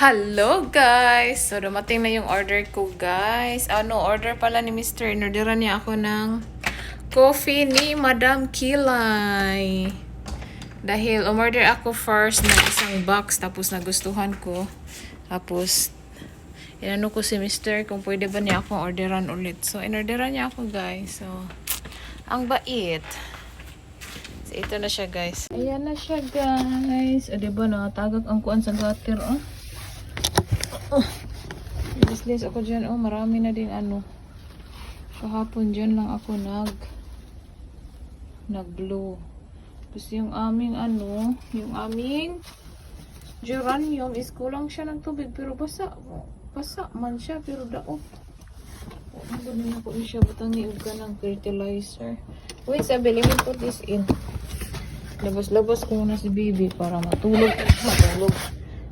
Hello guys! So dumating na yung order ko guys. Order pala ni Mr. Inorderan niya ako ng coffee ni Madam Kilay. Dahil umorder ako first ng isang box tapos nagustuhan ko. Tapos inano ko si Mr. kung pwede ba niya akong orderan ulit. So inorderan niya ako guys. So ang bait. So ito na siya guys. Ayan na siya guys. O diba nakatagak ang kuan sa gutter oh. Lislis ako dyan. Marami na din kahapon dyan lang ako nag-blue. Tapos yung aming yung aming geranium is kulang siya ng tubig pero basa man siya pero daot. Ganun ako siya butang niug ka ng fertilizer. Wait, sabi, let me put this in. Labas-labas ko muna si baby para matulog.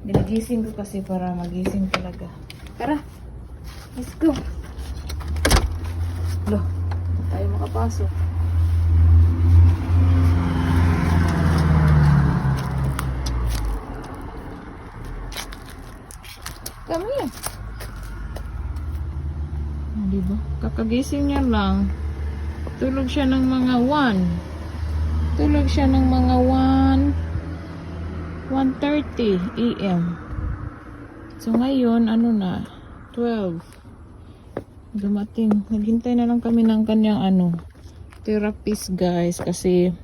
Ginagising ko kasi para magising talaga. Tara, let's go. Loh, tayo makapasok. Come here. Diba? Kakagising niya lang. Tulog siya ng mga 1. Tulog siya ng mga 1:30 AM. So ngayon, 12. Dumating. Naghintay na lang kami ng kanyang therapist guys. Kasi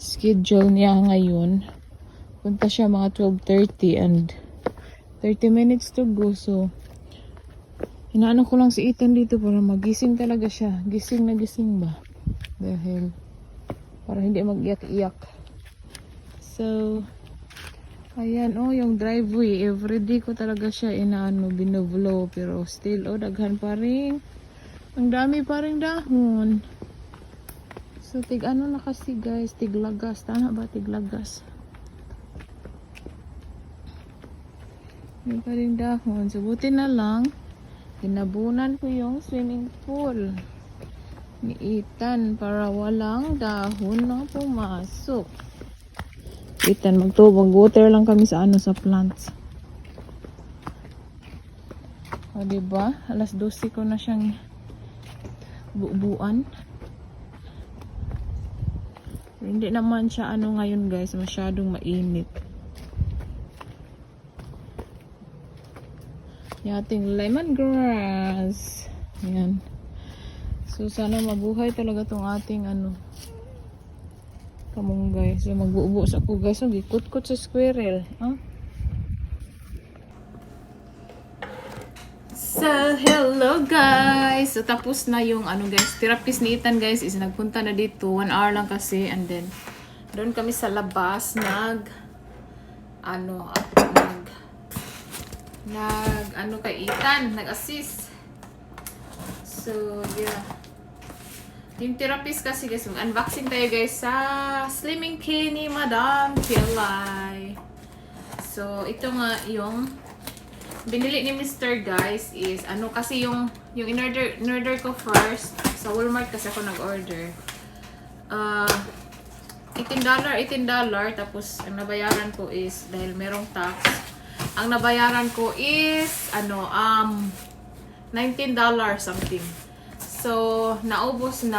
schedule niya ngayon. Punta siya mga 12:30 and 30 minutes to go. So, inaano ko lang si Ethan dito para magising talaga siya. Gising na gising ba? Dahil, para hindi mag-iyak-iyak. So, ayan, yung driveway. Everyday ko talaga siya binovlow. Pero still, daghan pa rin. Ang dami pa rin dahon. So, na kasi guys. Tiglagas. Tama ba? Tiglagas. May pa rin dahon. So, buti na lang. Tinabunan ko yung swimming pool ni Ethan para walang dahon na pumasok. Ethan, mag-water lang kami sa sa plants. O, diba? Alas 12 ko na siyang buuan. Hindi naman siya ngayon guys, masyadong mainit. Yung ating lemongrass. Ayan. So, sana mabuhay talaga tong ating kamunggay. So, magbuubo sa ko guys. So, gikut-kut sa squirrel. So, hello guys. So, tapos na yung guys. Therapist ni Ethan guys is nagpunta na dito. 1 hour lang kasi. And then, doon kami sa labas kay Ethan. Nag-assist. So, yeah. Yung therapist kasi guys, mag-unboxing tayo guys sa Slimming Tea ni Madam Kilay. So, ito nga yung binili ni Mr. guys is, kasi yung in-order ko first, sa Walmart kasi ako nag-order. $18, tapos ang nabayaran ko is, dahil merong tax, ang nabayaran ko is, $19 something. So, naubos ko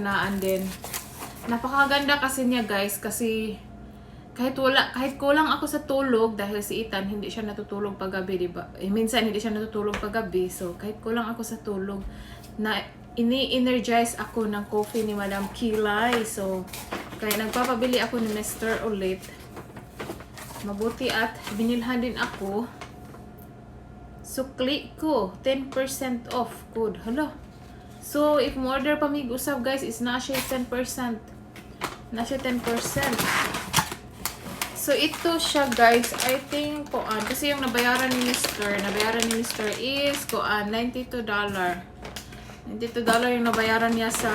na, and then napakaganda kasi niya guys, kasi kahit kulang ako sa tulog dahil si Ethan hindi siya natutulog paggabi, diba? Minsan hindi siya natutulog paggabi. So, kahit kulang ako sa tulog, na ini-energize ako ng coffee ni Madam Kilay. So, kaya nagpapabili ako ni Mr. ulit. Mabuti at binilhan din ako. Sukli ko 10% off code. Hala. So, if mo order pa mig usab guys, is na siya 10%. Na siya 10%. So, ito siya guys. I think, kasi yung nabayaran ni Mr. is, $92. $92 yung nabayaran niya sa,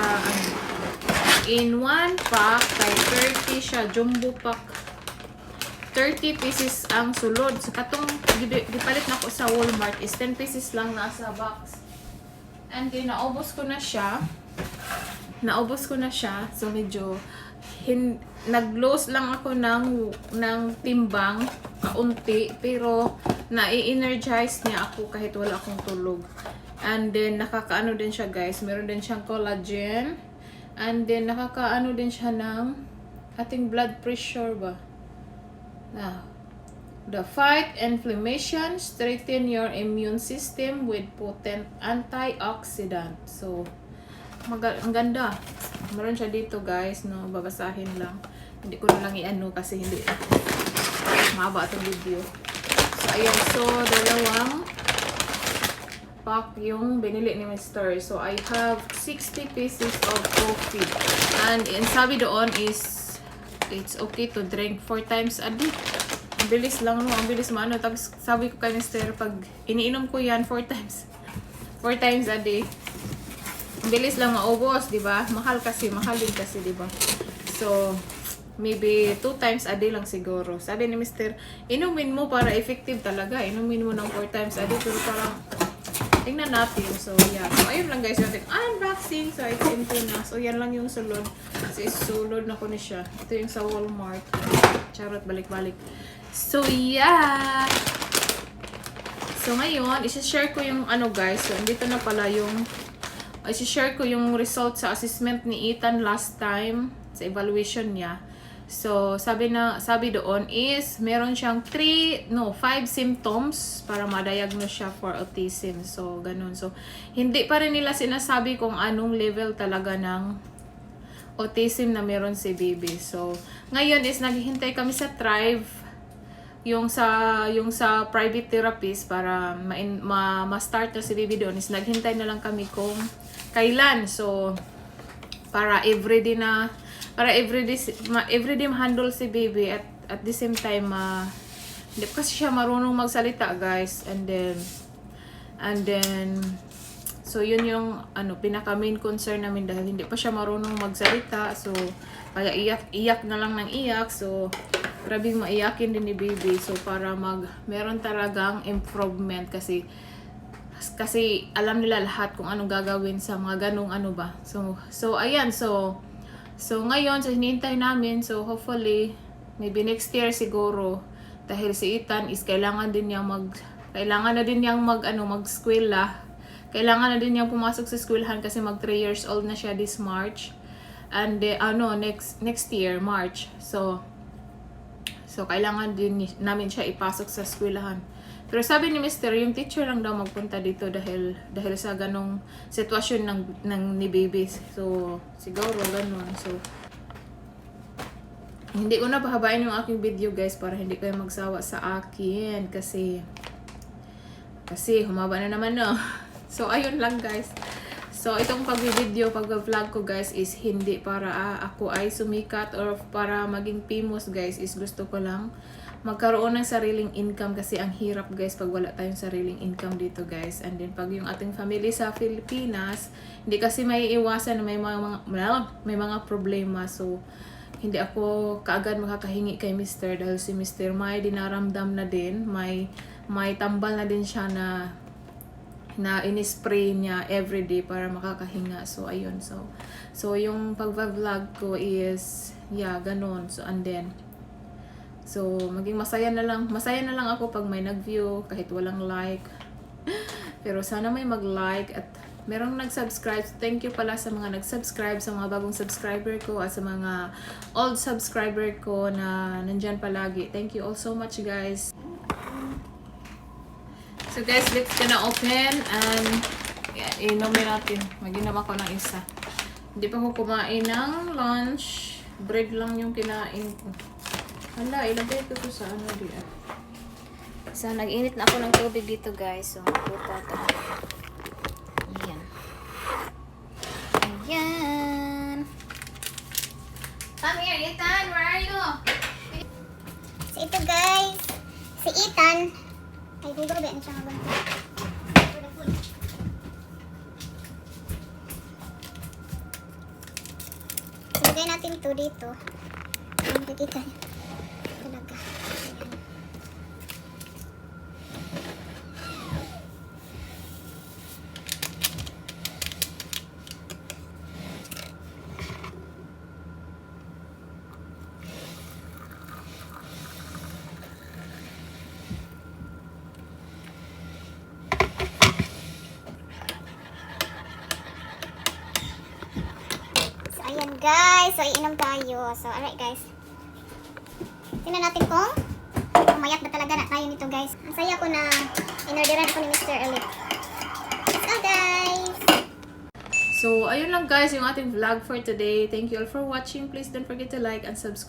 in 1 pack, kay 30 siya, jumbo pack. 30 pieces ang sulod. So, katong, gipalit na ko sa Walmart, is 10 pieces lang nasa box. And then, naubos ko na siya. So, medyo, nag-lose lang ako ng timbang kaunti, pero nai-energize niya ako kahit wala akong tulog. And then, nakakaano din siya guys. Meron din siyang collagen. And then, nakakaano din siya ng ating blood pressure ba? Now, the fight inflammation, strengthen your immune system with potent antioxidant. So, ang ganda. Meron siya dito guys, no? Babasahin lang. Hindi ko na lang i-ano kasi hindi mahaba itong video. So, ayan. So, dalawang pack yung binili ni Mr. So, I have 60 pieces of coffee. And sabi doon is, it's okay to drink 4 times a day. Ang bilis lang, no? Ang bilis maano. Tapos, sabi ko kay Mr. pag iniinom ko yan 4 times. 4 times a day. Ang bilis lang maubos, di ba? Mahal din kasi, di ba? So, maybe 2 times a day lang siguro. Sabi ni Mr. inumin mo para effective talaga. Inumin mo ng 4 times a day. Pero parang, tingnan natin. So, yeah. So, ayun lang guys. Yung ating unboxing. So, it's into na. So, yan lang yung sulod. Kasi sulod na ko na siya. Ito yung sa Walmart. Charot, balik-balik. So, yeah. So, ngayon, isa-share ko yung ano guys. So, dito na pala yung isa-share ko yung result sa assessment ni Ethan last time. Sa evaluation niya. So, sabi doon is, meron siyang 5 symptoms para ma-diagnose siya for autism. So, ganun. So, hindi pa rin nila sinasabi kung anong level talaga ng autism na meron si baby. So, ngayon is, naghihintay kami sa Thrive, yung sa private therapist para ma-start na si baby doon. Is, naghintay na lang kami kung kailan. So, para everyday ma-handle si baby at the same time hindi kasi siya marunong magsalita guys, and then so yun yung pinaka main concern namin dahil hindi pa siya marunong magsalita. So kaya iyak na lang ng iyak. So grabing maiyakin din ni baby. So para meron talagang improvement kasi alam nila lahat kung anong gagawin sa mga ganong So ayan, So, ngayon, hinihintay namin. So, hopefully, maybe next year siguro. Dahil si Ethan is kailangan na din niyang mag-eskwela. Kailangan na din niyang pumasok sa eskwelahan kasi mag 3 years old na siya this March. And, next year, March. So, kailangan din namin siya ipasok sa eskwelahan. Pero sabi ni Mr. yung teacher lang daw magpunta dito dahil sa ganong sitwasyon ni baby. So, siguro ganon. So, hindi ko na pahabain yung aking video guys para hindi kayo magsawa sa akin. Kasi humaba na naman no. So, ayun lang guys. So, itong pag-vlog ko guys is hindi para ako ay sumikat or para maging famous guys. Is gusto ko lang magkaroon ng sariling income kasi ang hirap guys pag wala tayong sariling income dito guys. And then pag yung ating family sa Pilipinas, hindi kasi may iwasan na may mga problema. So hindi ako kaagad makakahingi kay Mr. dahil si Mr. may dinaramdam na din, may tambal na din siya na in-spray niya everyday para makakahinga. So ayun, so yung pag-vlog ko is ganun. So and then maging masaya na lang ako pag may nag-view kahit walang like. Pero sana may mag-like at merong nag-subscribe. Thank you pala sa mga nag-subscribe, sa mga bagong subscriber ko at sa mga old subscriber ko na nandyan palagi. Thank you all so much guys. So guys, let's gonna open and inumin natin. Mag-inom ako ng isa. Hindi pa ko kumain ng lunch. Bread lang yung kinain ko. Hala, ilagay ko sa diyan. So, nag-init na ako ng tubig dito, guys. So, maputa ito. Ayan. Ayan. Come here, Ethan. Where are you? So, ito, guys. Si Ethan. Ay, kung gabi na siya nga ba? Ilagay natin ito dito. Ang nakikita niyo. Talaga. Ayan. guys, so iinom tayo. So alright guys. Tingnan natin kung mayat ba talaga na tayo nito guys. Ang saya ko na inorderan ko ni Mr. Elite. So guys. So, ayun lang guys yung ating vlog for today. Thank you all for watching. Please don't forget to like and subscribe.